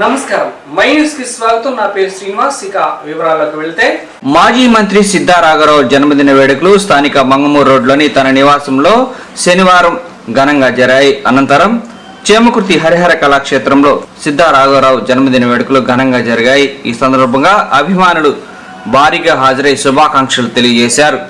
నమస్కారం, my news కి స్వాగతం. నా పేరు శ్రీనివాస్. ఇక వివరాలకు వెళ్తే, మాజీ మంత్రి సిద్ధారాఘవరావు జన్మదిన వేడుకలు స్థానిక మంగమూరు రోడ్లోని తన నివాసంలో శనివారం ఘనంగా జరిగాయి. అనంతరం చేమకుర్తి హరిహర కళాక్షేత్రంలో సిద్ధారాఘవరావు జన్మదిన వేడుకలు ఘనంగా జరిగాయి. ఈ సందర్భంగా అభిమానులు భారీగా హాజరై శుభాకాంక్షలు తెలియజేశారు.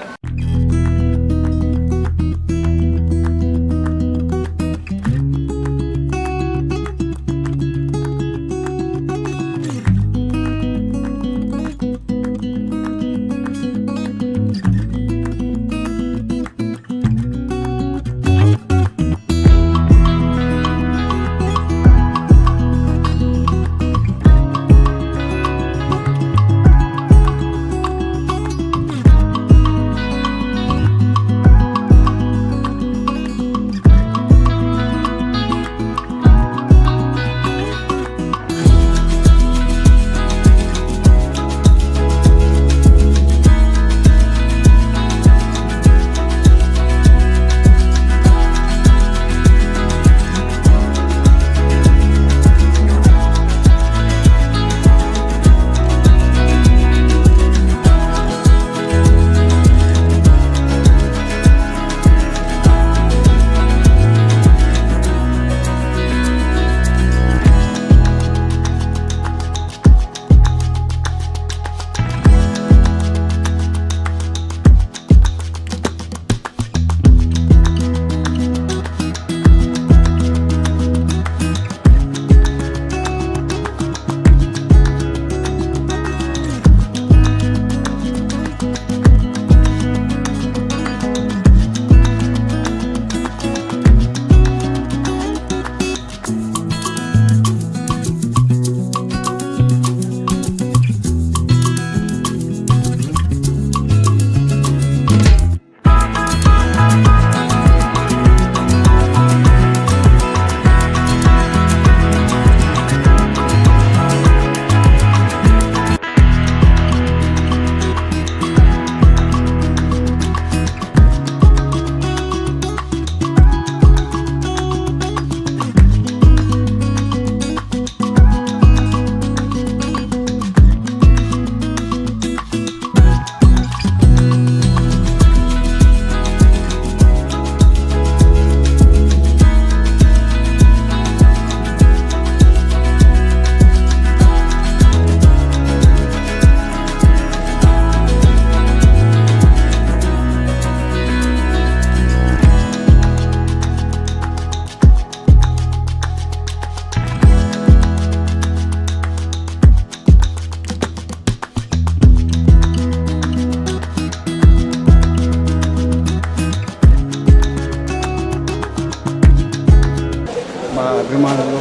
మా అభిమానులు,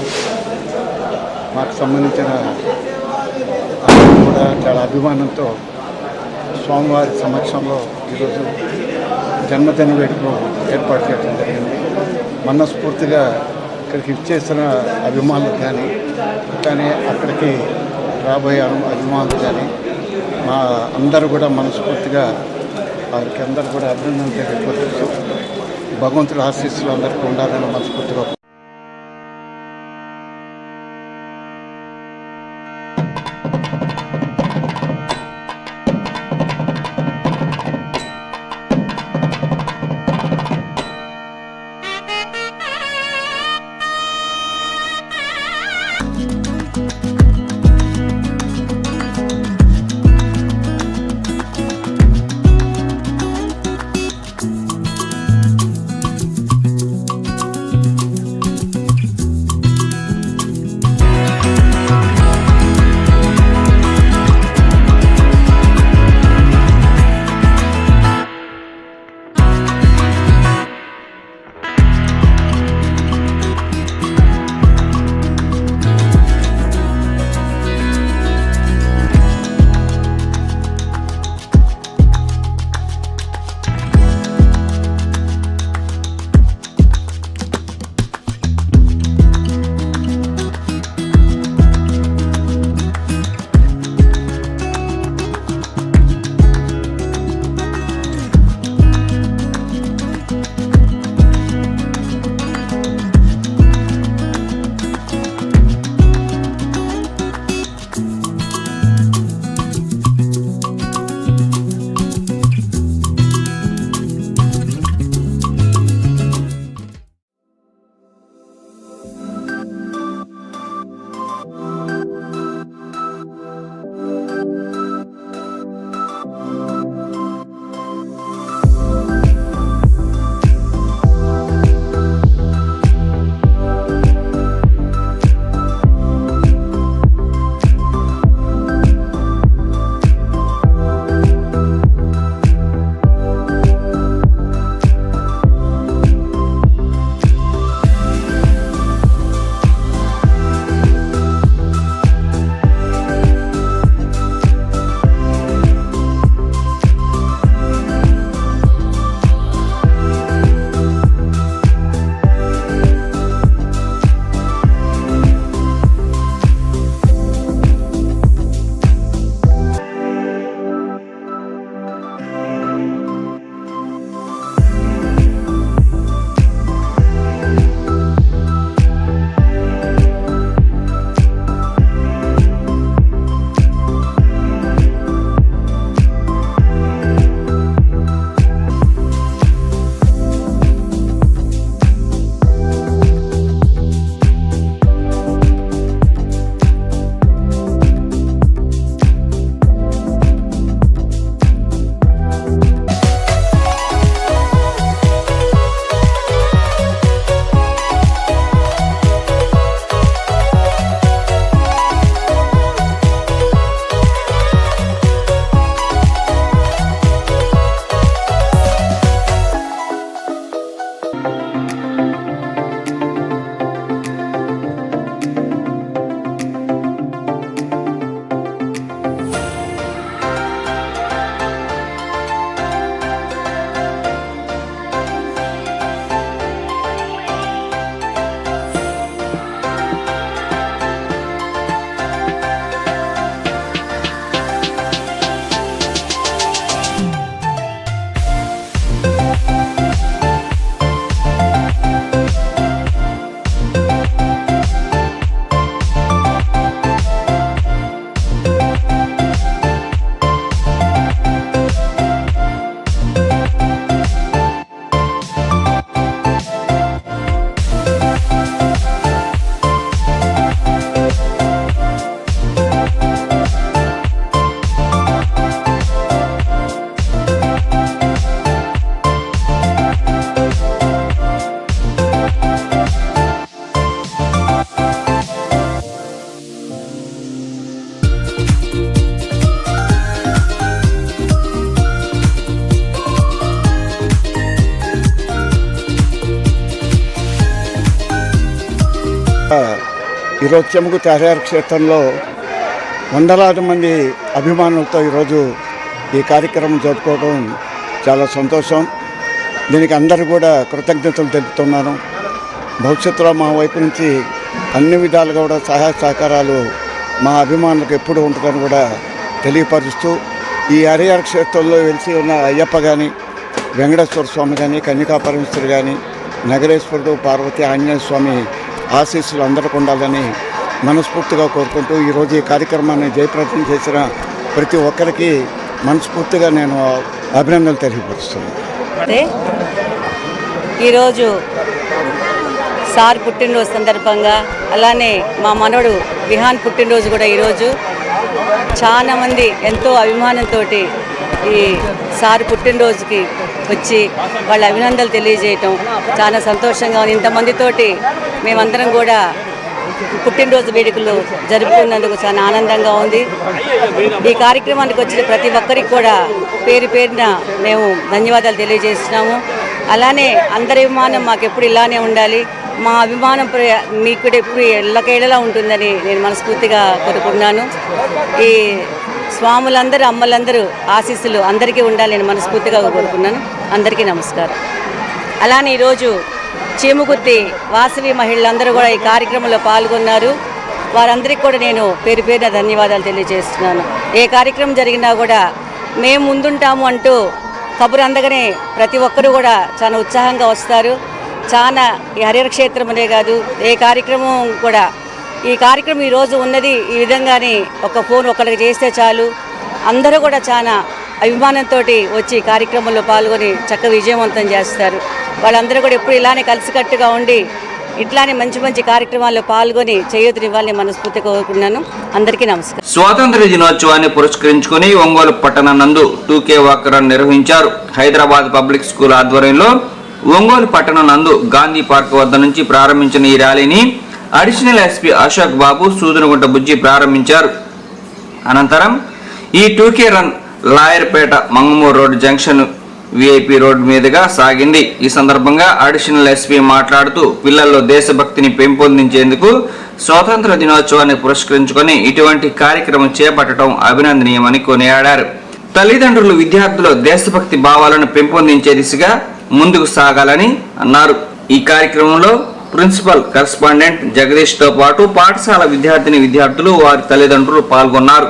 మాకు సంబంధించిన అందరూ కూడా చాలా అభిమానంతో స్వామివారి సమక్షంలో ఈరోజు జన్మదిన వేడుకలు ఏర్పాటు చేయడం జరిగింది. మనస్ఫూర్తిగా ఇక్కడికి ఇచ్చేసిన అభిమానులు కానీ అక్కడికి రాబోయే అభిమానులు కానీ మా అందరూ కూడా మనస్ఫూర్తిగా వారికి అందరూ కూడా అభినందనలు తెలియజేస్తూ భగవంతుడి ఆశీస్సులు అందరికీ ఉండాలని మనస్ఫూర్తిగా ఈరోజు చెమకుర్తి హరిహర క్షేత్రంలో వందలాది మంది అభిమానులతో ఈరోజు ఈ కార్యక్రమం జరుపుకోవడం చాలా సంతోషం. దీనికి అందరూ కూడా కృతజ్ఞతలు తెలుపుతున్నాను. భవిష్యత్తులో మా వైపు నుంచి అన్ని విధాలుగా కూడా సహాయ సహకారాలు మా అభిమానులకు ఎప్పుడు ఉంటుందని కూడా తెలియపరుస్తూ, ఈ హరిహర క్షేత్రంలో వెలిసి ఉన్న అయ్యప్ప కానీ, వెంకటేశ్వర స్వామి కానీ, కన్యకా పరమేశ్వరి కానీ, నగరేశ్వరుడు, పార్వతి, ఆంజనేయ స్వామి ఆశీస్సులు అందరికి ఉండాలని మనస్ఫూర్తిగా కోరుకుంటూ ఈరోజు ఈ కార్యక్రమాన్ని జయప్రదం చేసిన ప్రతి ఒక్కరికి మనస్ఫూర్తిగా నేను అభినందనలు తెలియపరుస్తున్నాను. ఈరోజు సార్ పుట్టినరోజు సందర్భంగా, అలానే మా మనవడు విహాన్ పుట్టినరోజు కూడా ఈరోజు చాలామంది ఎంతో అభిమానంతో ఈ సార్ పుట్టినరోజుకి వచ్చి వాళ్ళ అభినందనలు తెలియజేయటం చాలా సంతోషంగా ఉంది. ఇంతమందితోటి మేమందరం కూడా పుట్టినరోజు వేడుకలు జరుపుకున్నందుకు చాలా ఆనందంగా ఉంది. ఈ కార్యక్రమానికి వచ్చిన ప్రతి ఒక్కరికి కూడా పేరు పేరున మేము ధన్యవాదాలు తెలియజేస్తున్నాము. అలానే అందరి అభిమానం మాకు ఎప్పుడు ఇలానే ఉండాలి, మా అభిమానం మీకు కూడా ఎప్పుడు ఎల్లకేళలా ఉంటుందని నేను మనస్ఫూర్తిగా కోరుకుంటున్నాను. ఈ స్వాములందరూ, అమ్మలందరూ ఆశీస్సులు అందరికీ ఉండాలి నేను మనస్ఫూర్తిగా కోరుకున్నాను. అందరికీ నమస్కారం. అలానే ఈరోజు చీముకుర్తి వాసవి మహిళలందరూ కూడా ఈ కార్యక్రమంలో పాల్గొన్నారు. వారందరికీ కూడా నేను పేరు పేరున ధన్యవాదాలు తెలియజేస్తున్నాను. ఏ కార్యక్రమం జరిగినా కూడా మేము ముందుంటాము అంటూ కబురు అందగానే ప్రతి ఒక్కరూ కూడా చాలా ఉత్సాహంగా వస్తారు. చాలా ఈ హరిహర క్షేత్రం అనే కాదు, ఏ కార్యక్రమం కూడా, ఈ కార్యక్రమం ఈరోజు ఉన్నది ఈ విధంగానే ఒక ఫోన్ ఒకరికి చేస్తే చాలు అందరూ కూడా చాలా అభిమానంతో వచ్చి కార్యక్రమంలో పాల్గొని చక్కగా విజయవంతం చేస్తారు. వాళ్ళందరూ కూడా ఎప్పుడు ఇలానే కలిసికట్టుగా ఉండి ఇట్లానే మంచి మంచి కార్యక్రమాల్లో పాల్గొని చేయూతనివ్వాలని మనస్ఫూర్తిగా కోరుకున్నాను. అందరికీ నమస్కారం. స్వాతంత్ర దినోత్సవాన్ని పురస్కరించుకుని ఒంగోలు పట్టణ నందు 2K వాక్ రన్ నిర్వహించారు. హైదరాబాద్ పబ్లిక్ స్కూల్ ఆధ్వర్యంలో ఒంగోలు పట్టణ నందు గాంధీ పార్క్ వద్ద నుంచి ప్రారంభించిన ఈ ర్యాలీని అడిషనల్ ఎస్పీ అశోక్ బాబు, సూదనగుంట బుజ్జి ప్రారంభించారు. అనంతరం ఈ 2K run Lawyerpet Mangamuru road junction VIP road మీదుగా సాగింది. ఈ సందర్భంగా అడిషనల్ ఎస్పీ మాట్లాడుతూ, పిల్లల్లో దేశభక్తిని పెంపొందించేందుకు స్వాతంత్ర దినోత్సవాన్ని పురస్కరించుకొని ఇటువంటి కార్యక్రమం చేపట్టడం అభినందనీయమని కొనియాడారు. తల్లిదండ్రులు విద్యార్థులు దేశభక్తి భావాలను పెంపొందించే దిశగా ముందుకు సాగాలని అన్నారు. ఈ కార్యక్రమంలో ప్రిన్సిపల్ కరెస్పాండెంట్ జగదీష్ తో పాటు పాఠశాల విద్యార్థిని విద్యార్థులు, వారి తల్లిదండ్రులు పాల్గొన్నారు.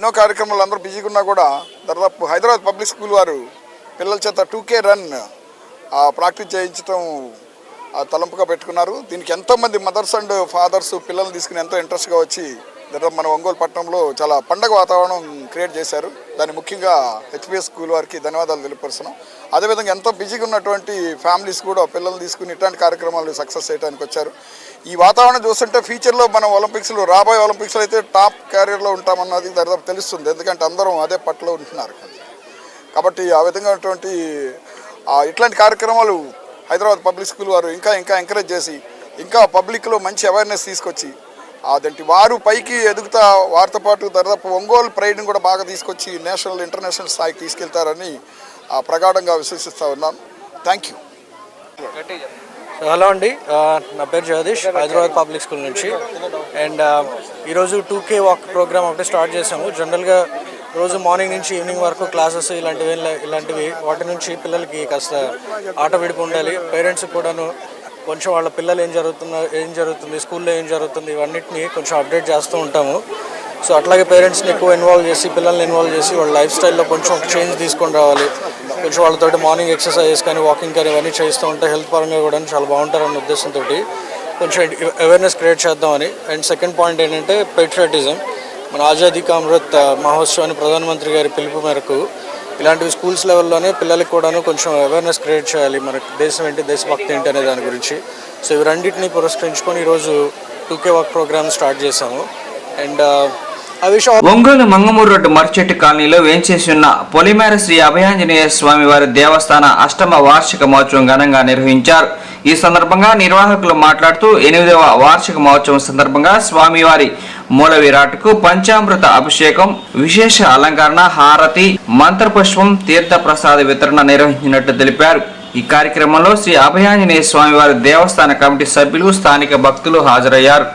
ఎన్నో కార్యక్రమాలు అందరూ బిజీగా ఉన్నా కూడా దాదాపు హైదరాబాద్ పబ్లిక్ స్కూల్ వారు పిల్లల చేత 2K రన్ ప్రాక్టీస్ చేయించడం తలంపుగా పెట్టుకున్నారు. దీనికి ఎంతోమంది మదర్స్ అండ్ ఫాదర్స్ పిల్లల్ని తీసుకుని ఎంతో ఇంట్రెస్ట్గా వచ్చి దాదాపు మన ఒంగోలు పట్టణంలో చాలా పండగ వాతావరణం క్రియేట్ చేశారు. దాన్ని ముఖ్యంగా HPS స్కూల్ వారికి ధన్యవాదాలు తెలియపరుస్తున్నాం. అదేవిధంగా ఎంతో బిజీగా ఉన్నటువంటి ఫ్యామిలీస్ కూడా పిల్లల్ని తీసుకుని ఇట్లాంటి కార్యక్రమాలు సక్సెస్ చేయడానికి వచ్చారు. ఈ వాతావరణం చూస్తుంటే ఫ్యూచర్లో మనం ఒలింపిక్స్లో రాబోయే ఒలింపిక్స్లో అయితే టాప్ క్యారియర్లో ఉంటామన్నది దాదాపు తెలుస్తుంది. ఎందుకంటే అందరం అదే పట్టులో ఉంటున్నారు కాబట్టి ఆ విధంగా ఉన్నటువంటి ఇట్లాంటి కార్యక్రమాలు హైదరాబాద్ పబ్లిక్ స్కూల్ వారు ఇంకా ఎంకరేజ్ చేసి ఇంకా పబ్లిక్లో మంచి అవేర్నెస్ తీసుకొచ్చి అదేంటి వారు పైకి ఎదుగుతా వారితో పాటు దాదాపు ఒంగోలు ప్రైడ్ని కూడా బాగా తీసుకొచ్చి నేషనల్ ఇంటర్నేషనల్ స్థాయికి తీసుకెళ్తారని ప్రగాఢంగా విశ్వసిస్తూ ఉన్నాను. Thank you. హలో అండి, నా పేరు జగదీష్, హైదరాబాద్ పబ్లిక్ స్కూల్ నుంచి. అండ్ ఈరోజు 2K వాక్ ప్రోగ్రామ్ ఒకటి స్టార్ట్ చేసాము. జనరల్గా రోజు మార్నింగ్ నుంచి ఈవినింగ్ వరకు క్లాసెస్ ఇలాంటివి వాటి నుంచి పిల్లలకి కాస్త ఆట విడిపి ఉండాలి. పేరెంట్స్కి కూడాను కొంచెం వాళ్ళ పిల్లలు ఏం జరుగుతుంది స్కూల్లో ఏం జరుగుతుంది ఇవన్నిటిని కొంచెం అప్డేట్ చేస్తూ ఉంటాము. సో అట్లాగే పేరెంట్స్ని ఎక్కువ ఇన్వాల్వ్ చేసి పిల్లల్ని ఇన్వాల్వ్ చేసి వాళ్ళ లైఫ్ స్టైల్లో కొంచెం చేంజ్ తీసుకొని రావాలి. కొంచెం వాళ్ళతో మార్నింగ్ ఎక్సర్సైజెస్ కానీ వాకింగ్ కానీ ఇవన్నీ చేస్తూ ఉంటే హెల్త్ పరంగా కూడా చాలా బాగుంటారన్న ఉద్దేశంతో కొంచెం అవేర్నెస్ క్రియేట్ చేద్దామని. అండ్ సెకండ్ పాయింట్ ఏంటంటే పెట్రియాటిజం. మన ఆజాదీ కా అమృత్ మహోత్సవాన్ని ప్రధానమంత్రి గారి పిలుపు మేరకు ఇలాంటివి స్కూల్స్ లెవెల్లోనే పిల్లలకి కూడాను కొంచెం అవేర్నెస్ క్రియేట్ చేయాలి, మనకి దేశం ఏంటి దేశభక్తి ఏంటి అనే దాని గురించి. సో ఇవి రెండింటిని పురస్కరించుకొని ఈరోజు 2K వాక్ ప్రోగ్రామ్ స్టార్ట్ చేశాము. అండ్ ఒంగోలు మంగమూరు రోడ్డు మర్చెట్టు కాలనీలో వేంచేసి ఉన్న పొలిమేర శ్రీ అభయాంజనేయ స్వామి వారి దేవస్థాన అష్టమ వార్షిక మహోత్సవం ఘనంగా నిర్వహించారు. ఈ సందర్భంగా నిర్వాహకులు మాట్లాడుతూ 8వ వార్షిక మహోత్సవం సందర్భంగా స్వామివారి మూల విరాట్కు పంచామృత అభిషేకం, విశేష అలంకరణ, హారతి, మంత్రపుష్పం, తీర్థ ప్రసాద వితరణ నిర్వహించినట్టు తెలిపారు. ఈ కార్యక్రమంలో శ్రీ అభయాంజనేయ స్వామివారి దేవస్థాన కమిటీ సభ్యులు, స్థానిక భక్తులు హాజరయ్యారు.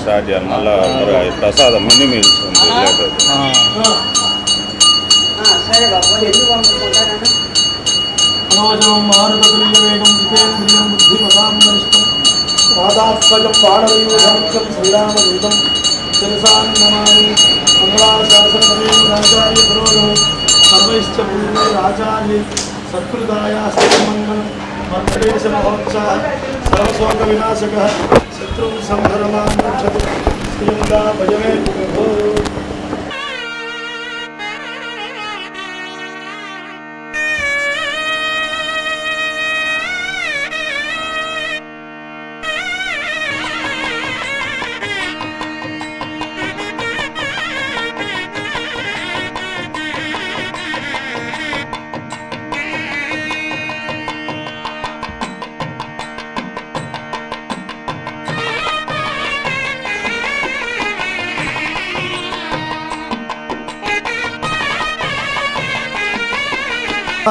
స్టార్ట్ చేయాలి. మళ్ళీ ప్రసాదం మినీ మీల్స్ శ్రీరామదూతం శిరసాన్నమామి మంగళాశాసనపదేంద్రాచార్య పురోగం సర్వైశ్చ పూర్వైరాచార్య సత్కృతాయ సర్వమంగళం మర్కటేశ మహోత్సవ సర్వశోక వినాశక శత్రు సంహరమాన్ రక్షతు శ్రీయంగా భజమే విభో.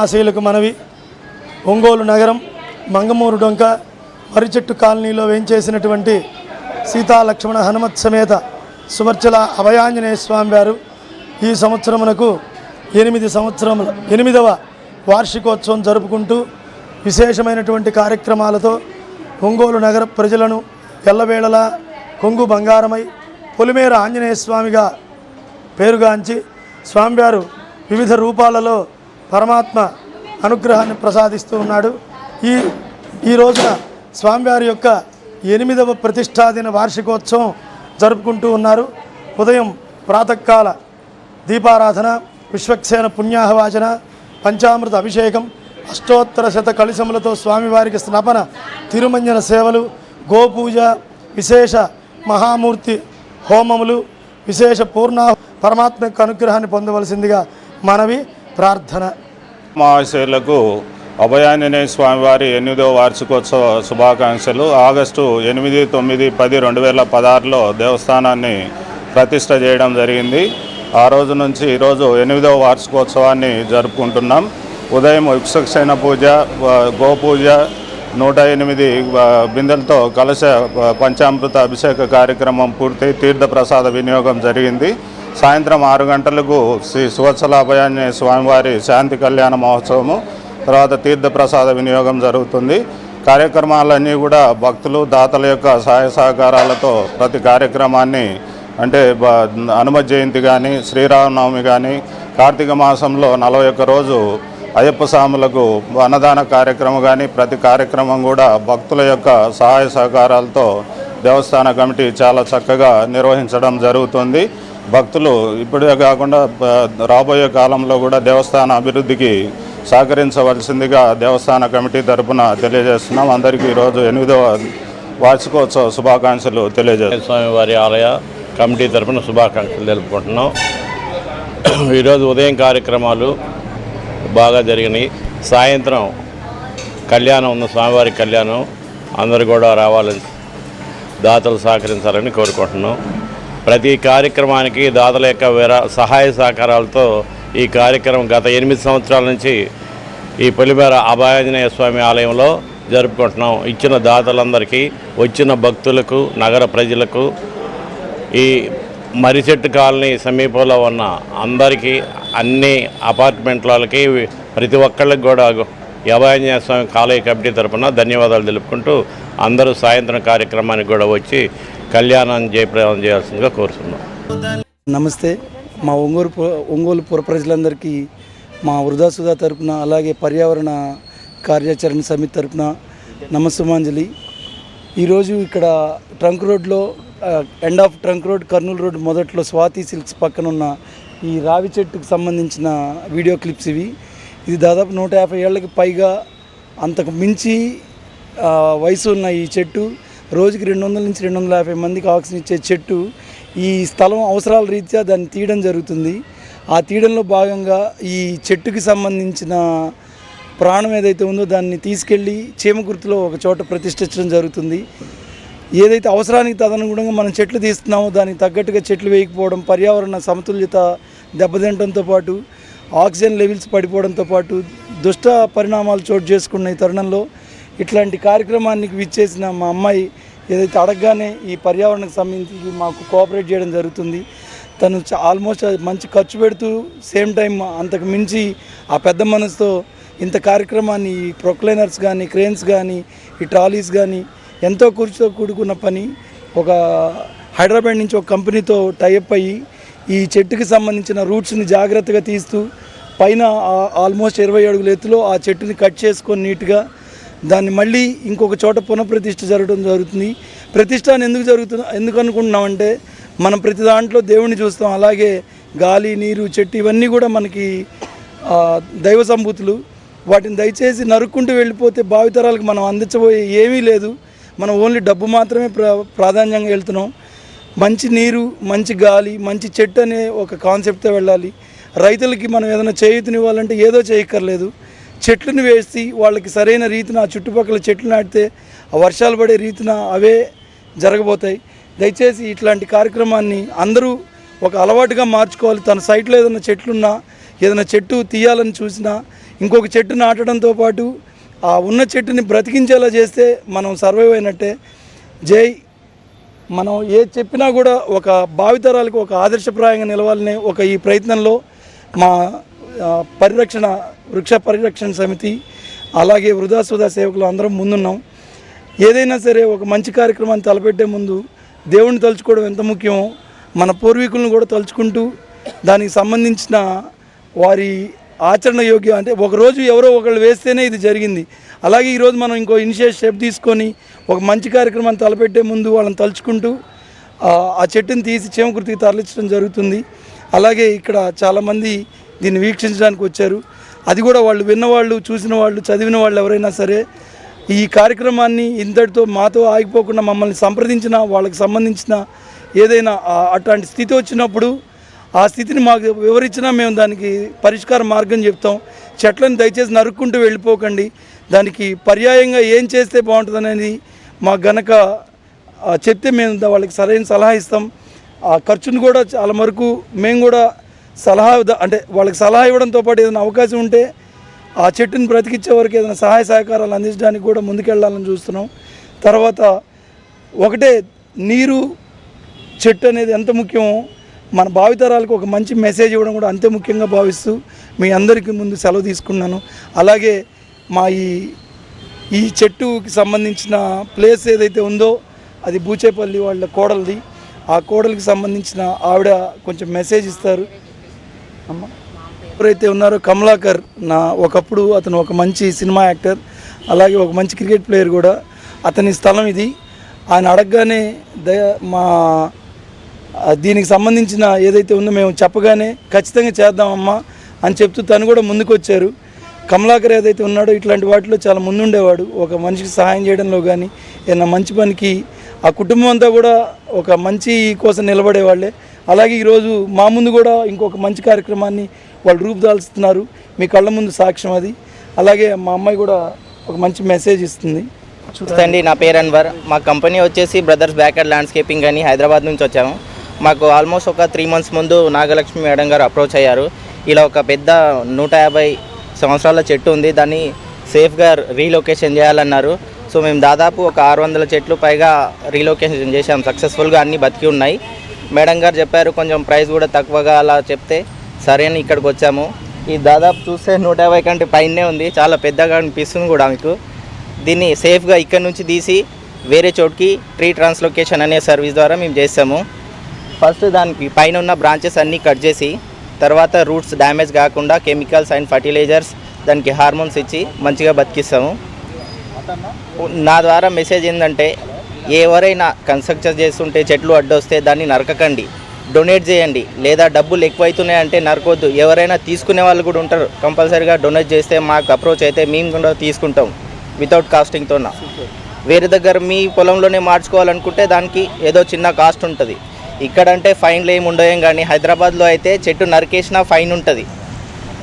ఆశయులకు మనవి. ఒంగోలు నగరం మంగమూరు డొంక మర్రిచెట్టు కాలనీలో వేంచేసినటువంటి సీతా లక్ష్మణ హనుమత్ సమేత సువర్చల అభయాంజనేయ స్వామి వారు ఈ సంవత్సరమునకు 8వ వార్షికోత్సవం జరుపుకుంటూ విశేషమైనటువంటి కార్యక్రమాలతో ఒంగోలు నగర ప్రజలను ఎల్లవేళలా కొంగు బంగారమై పొలిమేర ఆంజనేయ స్వామిగా పేరుగాంచి స్వామివారు వివిధ రూపాలలో పరమాత్మ అనుగ్రహాన్ని ప్రసాదిస్తూ ఉన్నాడు. ఈ రోజున స్వామివారి యొక్క 8వ ప్రతిష్టాదిన వార్షికోత్సవం జరుపుకుంటూ ఉన్నారు. ఉదయం ప్రాతకాల దీపారాధన, విశ్వక్సేన పుణ్యాహవాచన, పంచామృత అభిషేకం, అష్టోత్తర శత కళిశములతో స్వామివారికి స్నపన తిరుమంజన సేవలు, గోపూజ, విశేష మహామూర్తి హోమములు, విశేష పూర్ణ పరమాత్మ యొక్క అనుగ్రహాన్ని పొందవలసిందిగా మనవి ప్రార్థన. మహాశయులకు అభయాంజనేయ స్వామివారి 8వ వార్షికోత్సవ శుభాకాంక్షలు. ఆగస్టు 8, 9, 10, 2016లో దేవస్థానాన్ని ప్రతిష్ట చేయడం జరిగింది. ఆ రోజు నుంచి ఈరోజు 8వ వార్షికోత్సవాన్ని జరుపుకుంటున్నాం. ఉదయం విక్షసేన పూజ, గోపూజ, 108 బిందెలతో కలశ పంచామృత అభిషేక కార్యక్రమం పూర్తి తీర్థప్రసాద వినియోగం జరిగింది. సాయంత్రం 6 గంటలకు శ్రీ సువత్సల అభయాంజనేయ స్వామివారి శాంతి కళ్యాణ మహోత్సవము, తర్వాత తీర్థప్రసాద వినియోగం జరుగుతుంది. కార్యక్రమాలన్నీ కూడా భక్తులు, దాతల యొక్క సహాయ సహకారాలతో ప్రతి కార్యక్రమాన్ని అంటే హనుమ జయంతి కానీ, శ్రీరామనవమి కానీ, కార్తీక మాసంలో 41 రోజు అయ్యప్ప స్వాములకు అన్నదాన కార్యక్రమం కానీ ప్రతి కార్యక్రమం కూడా భక్తుల యొక్క సహాయ సహకారాలతో దేవస్థాన కమిటీ చాలా చక్కగా నిర్వహించడం జరుగుతుంది. భక్తులు ఇప్పుడే కాకుండా రాబోయే కాలంలో కూడా దేవస్థాన అభివృద్ధికి సహకరించవలసిందిగా దేవస్థాన కమిటీ తరఫున తెలియజేస్తున్నాం. అందరికీ ఈరోజు 8వ వార్షికోత్సవ శుభాకాంక్షలు తెలియజేస్తున్నాం. స్వామివారి ఆలయ కమిటీ తరఫున శుభాకాంక్షలు తెలుపుకుంటున్నాం. ఈరోజు ఉదయం కార్యక్రమాలు బాగా జరిగినాయి. సాయంత్రం కళ్యాణం ఉన్న స్వామివారి కళ్యాణం అందరూ కూడా రావాలని, దాతలు సహకరించాలని కోరుకుంటున్నాం. ప్రతి కార్యక్రమానికి దాతల యొక్క సహాయ సహకారాలతో ఈ కార్యక్రమం గత 8 సంవత్సరాల నుంచి ఈ పొలిమేర అభయాంజనేయ స్వామి ఆలయంలో జరుపుకుంటున్నాం. ఇచ్చిన దాతలందరికీ, వచ్చిన భక్తులకు, నగర ప్రజలకు, ఈ మర్రిచెట్టు కాలనీ సమీపంలో ఉన్న అందరికీ, అన్ని అపార్ట్మెంట్లకి, ప్రతి ఒక్కళ్ళకి కూడా అభయాంజనేయ స్వామి ఆలయ కమిటీ తరఫున ధన్యవాదాలు తెలుపుకుంటూ అందరూ సాయంత్రం కార్యక్రమానికి కూడా వచ్చి కళ్యాణాన్ని జయప్రదం చేయాల్సిందిగా కోరుతున్నాం. నమస్తే. మా ఒంగోలు పుర ప్రజలందరికీ మా వృధాసుధా తరపున, అలాగే పర్యావరణ కార్యాచరణ సమితి తరపున నమస్సుమాంజలి. ఈరోజు ఇక్కడ ట్రంక్ రోడ్లో end of trunk road, Kurnool road మొదట్లో స్వాతి సిల్క్స్ పక్కన ఉన్న ఈ రావి చెట్టుకు సంబంధించిన వీడియో క్లిప్స్ ఇవి. ఇది దాదాపు 150 ఏళ్ళకి పైగా అంతకు మించి వయసు ఉన్న ఈ చెట్టు రోజుకి 200 నుంచి 250 మందికి ఆక్సిజన్ ఇచ్చే చెట్టు. ఈ స్థలం అవసరాల రీత్యా దాన్ని తీయడం జరుగుతుంది. ఆ తీయడంలో భాగంగా ఈ చెట్టుకి సంబంధించిన ప్రాణం ఏదైతే ఉందో దాన్ని తీసుకెళ్ళి చీమకుర్తిలో ఒక చోట ప్రతిష్ఠించడం జరుగుతుంది. ఏదైతే అవసరానికి తదనుగుణంగా మనం చెట్లు తీస్తున్నామో దానికి తగ్గట్టుగా చెట్లు వేయకపోవడం, పర్యావరణ సమతుల్యత దెబ్బతినడంతో పాటు ఆక్సిజన్ లెవెల్స్ పడిపోవడంతో పాటు దుష్ట పరిణామాలు చోటు చేసుకున్న ఈ తరుణంలో ఇట్లాంటి కార్యక్రమానికి విచ్చేసిన మా అమ్మాయి ఏదైతే అడగగానే ఈ పర్యావరణకు సంబంధించి మాకు కోఆపరేట్ చేయడం జరుగుతుంది. తను ఆల్మోస్ట్ మంచి ఖర్చు పెడుతూ సేమ్ టైం అంతకు మించి ఆ పెద్ద మనసుతో ఇంత కార్యక్రమాన్ని, ఈ ప్రొక్లైనర్స్ కానీ, క్రేన్స్ కానీ, ఈ ట్రాలీస్ కానీ ఎంతో ఖర్చుతో కూడుకున్న పని. ఒక హైదరాబాద్ నుంచి ఒక కంపెనీతో టైఅప్ అయ్యి ఈ చెట్టుకి సంబంధించిన రూట్స్ని జాగ్రత్తగా తీస్తూ పైన ఆల్మోస్ట్ 20 అడుగుల ఎత్తులో ఆ చెట్టుని కట్ చేసుకొని నీట్గా దాన్ని మళ్ళీ ఇంకొక చోట పునఃప్రతిష్ఠ జరగడం జరుగుతుంది. ప్రతిష్ఠ ఎందుకు అనుకుంటున్నామంటే మనం ప్రతి దాంట్లో దేవుణ్ణి చూస్తాం. అలాగే గాలి, నీరు, చెట్టు ఇవన్నీ కూడా మనకి దైవ సంభూతులు. వాటిని దయచేసి నరుక్కుంటూ వెళ్ళిపోతే భావితరాలకు మనం అందించబోయే ఏమీ లేదు. మనం ఓన్లీ డబ్బు మాత్రమే ప్రాధాన్యంగా వెళ్తున్నాం. మంచి నీరు, మంచి గాలి, మంచి చెట్టు అనే ఒక కాన్సెప్ట్తో వెళ్ళాలి. రైతులకి మనం ఏదైనా చేయూతనివ్వాలంటే ఏదో చేయక్కర్లేదు, చెట్లను వేసి వాళ్ళకి సరైన రీతిన ఆ చుట్టుపక్కల చెట్లు నాటితే ఆ వర్షాలు పడే రీతిన అవే జరగబోతాయి. దయచేసి ఇట్లాంటి కార్యక్రమాన్ని అందరూ ఒక అలవాటుగా మార్చుకోవాలి. తన సైట్లో ఏదైనా చెట్లున్నా, ఏదైనా చెట్టు తీయాలని చూసినా ఇంకొక చెట్టు నాటడంతో పాటు ఆ ఉన్న చెట్టుని బ్రతికించేలా చేస్తే మనం సర్వైవ్ అయినట్టే. మనం ఏది చెప్పినా కూడా ఒక భావితరాలకు ఒక ఆదర్శప్రాయంగా నిలవాలనే ఒక ఈ ప్రయత్నంలో మా వృక్ష పరిరక్షణ సమితి అలాగే వృధాసుధా సేవకులు అందరం ముందున్నాం. ఏదైనా సరే ఒక మంచి కార్యక్రమాన్ని తలపెట్టే ముందు దేవుణ్ణి తలుచుకోవడం ఎంత ముఖ్యమో మన పూర్వీకులను కూడా తలుచుకుంటూ దానికి సంబంధించిన వారి ఆచరణ యోగ్యం అంటే ఒకరోజు ఎవరో ఒకళ్ళు వేస్తేనే ఇది జరిగింది. అలాగే ఈరోజు మనం ఇంకో ఇనిషియేటివ్ స్టెప్ తీసుకొని ఒక మంచి కార్యక్రమాన్ని తలపెట్టే ముందు వాళ్ళని తలుచుకుంటూ ఆ చెట్టుని తీసి చీమకుర్తికి తరలించడం జరుగుతుంది. అలాగే ఇక్కడ చాలామంది దీన్ని వీక్షించడానికి వచ్చారు. అది కూడా వాళ్ళు విన్నవాళ్ళు, చూసిన వాళ్ళు, చదివిన వాళ్ళు ఎవరైనా సరే ఈ కార్యక్రమాన్ని ఇంతటితో మాతో ఆగిపోకుండా మమ్మల్ని సంప్రదించిన వాళ్ళకి సంబంధించిన ఏదైనా అట్లాంటి స్థితి వచ్చినప్పుడు ఆ స్థితిని మాకు వివరించినా మేము దానికి పరిష్కార మార్గం చెప్తాం. చెట్లను దయచేసి నరుక్కుంటూ వెళ్ళిపోకండి, దానికి పర్యాయంగా ఏం చేస్తే బాగుంటుందనేది మాకు గనక చెప్తే మేము వాళ్ళకి సరైన సలహా ఇస్తాం. ఆ ఖర్చును కూడా చాలా వరకు మేము కూడా అంటే వాళ్ళకి సలహా ఇవ్వడంతో పాటు ఏదైనా అవకాశం ఉంటే ఆ చెట్టుని బ్రతికిచ్చే వరకు ఏదైనా సహాయ సహకారాలు అందించడానికి కూడా ముందుకెళ్ళాలని చూస్తున్నాం. తర్వాత ఒకటే, నీరు చెట్టు అనేది ఎంత ముఖ్యమో మన భావితరాలకు ఒక మంచి మెసేజ్ ఇవ్వడం కూడా అంతే ముఖ్యంగా భావిస్తూ మీ అందరికీ ముందు సెలవు తీసుకున్నాను. అలాగే మా ఈ చెట్టుకి సంబంధించిన ప్లేస్ ఏదైతే ఉందో అది బూచేపల్లి వాళ్ళ కోడలిది. ఆ కోడలికి సంబంధించిన ఆవిడ కొంచెం మెసేజ్ ఇస్తారు. అమ్మ ఎవరైతే ఉన్నారో కమలాకర్, ఒకప్పుడు అతను ఒక మంచి సినిమా యాక్టర్, అలాగే ఒక మంచి క్రికెట్ ప్లేయర్ కూడా. అతని స్థలం ఇది. ఆయన అడగగానే దీనికి సంబంధించిన ఏదైతే ఉందో మేము చెప్పగానే ఖచ్చితంగా చేద్దామమ్మా అని చెప్తూ తను కూడా ముందుకు వచ్చారు. కమలాకర్ ఏదైతే ఉన్నాడో ఇట్లాంటి వాటిలో చాలా ముందుండేవాడు. ఒక మనిషికి సహాయం చేయడంలో కానీ ఏదైనా మంచి పనికి ఆ కుటుంబం అంతా కూడా ఒక మంచి కోసం నిలబడేవాళ్ళే. అలాగే ఈరోజు మా ముందు కూడా ఇంకొక మంచి కార్యక్రమాన్ని వాళ్ళు రూపుదాల్చుతున్నారు. మీ కళ్ళ ముందు సాక్ష్యం అది. అలాగే మా అమ్మాయి కూడా ఒక మంచి మెసేజ్ ఇస్తుంది. చూడండి, నా పేరు అన్వర్. మా కంపెనీ వచ్చేసి బ్రదర్స్ బ్యాక్యార్డ్ ల్యాండ్స్కేపింగ్ అని హైదరాబాద్ నుంచి వచ్చాము. మాకు ఆల్మోస్ట్ ఒక 3 months ముందు నాగలక్ష్మి మేడం గారు అప్రోచ్ అయ్యారు. ఇలా ఒక పెద్ద 150 సంవత్సరాల చెట్టు ఉంది, దాన్ని సేఫ్గా రీలొకేషన్ చేయాలన్నారు. సో మేము దాదాపు ఒక 600 చెట్లు పైగా రీలొకేషన్ చేసాం సక్సెస్ఫుల్గా. అన్నీ బతికి ఉన్నాయి. మేడం గారు చెప్పారు కొంచెం ప్రైస్ కూడా తక్కువగా అలా చెప్తే సరే అని ఇక్కడికి వచ్చాము. ఈ దాదాపు చూస్తే 150 కంటే పైనే ఉంది, చాలా పెద్దగా అనిపిస్తుంది కూడా మీకు. దీన్ని సేఫ్గా ఇక్కడ నుంచి తీసి వేరే చోటుకి ట్రీ ట్రాన్స్లొకేషన్ అనే సర్వీస్ ద్వారా మేము చేస్తాము. ఫస్ట్ దానికి పైన ఉన్న బ్రాంచెస్ అన్నీ కట్ చేసి తర్వాత రూట్స్ డ్యామేజ్ కాకుండా కెమికల్స్ అండ్ ఫర్టిలైజర్స్ దానికి హార్మోన్స్ ఇచ్చి మంచిగా బతికిస్తాము. నా ద్వారా మెసేజ్ ఏంటంటే ఎవరైనా కన్స్ట్రక్షన్ చేస్తుంటే చెట్లు అడ్డొస్తే దాన్ని నరకకండి, డొనేట్ చేయండి. లేదా డబ్బులు ఎక్కువైతున్నాయంటే నరకొద్దు. ఎవరైనా తీసుకునే వాళ్ళు కూడా ఉంటారు, కంపల్సరీగా డొనేట్ చేస్తే మాకు అప్రోచ్ అయితే మేము కూడా తీసుకుంటాం వితౌట్ కాస్టింగ్తో. వేరే దగ్గర మీ పొలంలోనే మార్చుకోవాలనుకుంటే దానికి ఏదో చిన్న కాస్ట్ ఉంటుంది. ఇక్కడంటే ఫైన్లు ఏమి ఉండవు, కానీ హైదరాబాద్లో అయితే చెట్టు నరికేసినా ఫైన్ ఉంటుంది.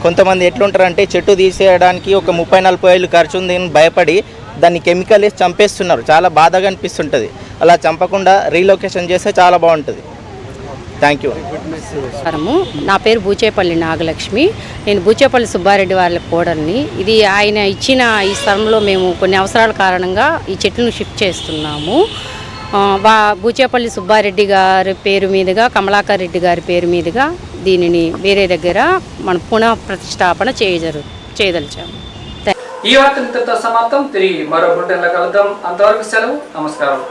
కొంతమంది ఎట్లుంటారంటే చెట్టు తీసేయడానికి ఒక 30-40 వేలు ఖర్చు ఉంది అని భయపడి దాన్ని కెమికల్ వేసి చంపేస్తున్నారు. చాలా బాధగా అనిపిస్తుంటుంది. అలా చంపకుండా రీలొకేషన్ చేస్తే చాలా బాగుంటుంది. Thank you. నా పేరు బూచేపల్లి నాగలక్ష్మి. నేను బూచేపల్లి సుబ్బారెడ్డి వాళ్ళ కోడల్ని. ఇది ఆయన ఇచ్చిన ఈ స్థలంలో మేము కొన్ని అవసరాల కారణంగా ఈ చెట్లను షిఫ్ట్ చేస్తున్నాము. బూచేపల్లి సుబ్బారెడ్డి గారి పేరు మీదుగా, కమలాకర్ రెడ్డి గారి పేరు మీదుగా దీనిని వేరే దగ్గర మనం పునః ప్రతిష్టాపన చేయదలిచాము. ఈ వార్త ఇంతటితో సమాప్తం. తిరిగి మరో బులెటిన్లో కలుద్దాం. అంతవరకు సెలవు. నమస్కారం.